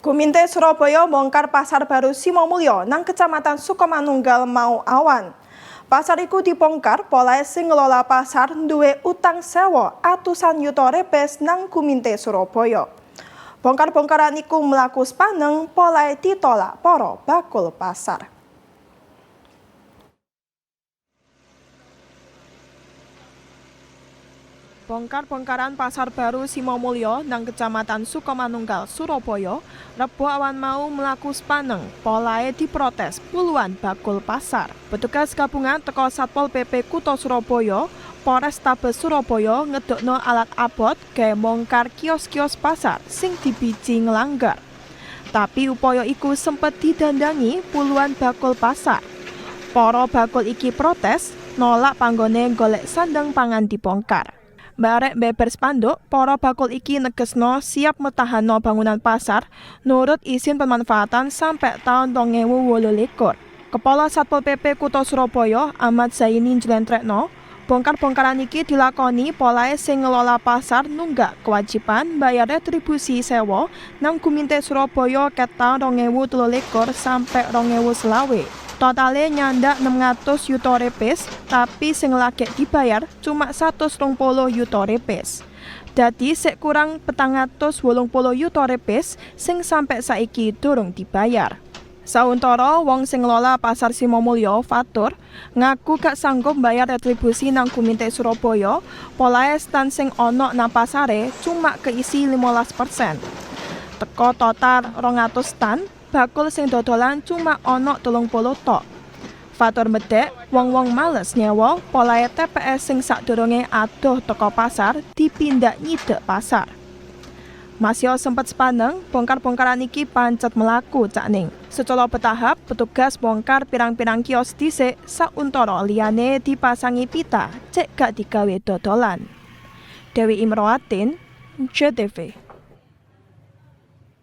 Guminte Surabaya bongkar pasar baru Simomulyo nang Kecamatan Sukomanunggal Mau Awan. Pasar iku dibongkar polahe sing ngelola pasar duwe utang sewa atusan yuta repes nang Guminte Surabaya. Bongkar-bongkaran iku mlaku sepaneng polahe ditolak para bakul pasar. Bongkar-bongkaran pasar baru Simomulyo nang Kecamatan Sukomanunggal, Surabaya, Rebo awan mau mlaku sepaneng, polahe diprotes puluhan bakul pasar. Petugas gabungan teko Satpol PP Kutha Surabaya, Polrestabes Surabaya ngedokno alat abot gawe bongkar kios-kios pasar sing dibiji nglanggar. Tapi upaya iku sempet didandangi puluhan bakul pasar. Para bakul iki protes nolak panggone golek sandang pangan dibongkar. Barek beber spanduk, para bakul iki negesno siap metahano bangunan pasar nurut izin pemanfaatan sampai tahun 2028. Kepala Satpol PP Kutha Surabaya, Ahmad Zaini njlentrekno, bongkar-bongkaran iki dilakoni polahe sing ngelola pasar nunggak kewajiban bayar retribusi sewa nang Guminte Surabaya ket tahun 2023 sampai 2025. Totale nyandak 600 yuta repes, tapi sing lagi dibayar cuma 120 yuta repes. Dadi sik kurang 480 yuta repes sing sampai saiki durung dibayar. Sauntara wong sing ngelola pasar Simomulyo, Fatur, ngaku gak sanggup bayar retribusi nang Guminte Surabaya, polahe stand sing ana nang pasare cuma keisi 15%. Teko total 200 stand, bakul sing dodolan cuma ana 30 tok. Fatur medek, wong-wong males nyewa, polahe TPS sing sadurunge adoh teko pasar dipindah nyidek pasar. Masih sempet sepaneng, bongkar-bongkaran iki pancet melaku cakning. Secara bertahap, petugas bongkar pirang-pirang kios dhisik sauntara liyane dipasangi pita cek gak digawe dodolan. Dewi Imroatin, JTV.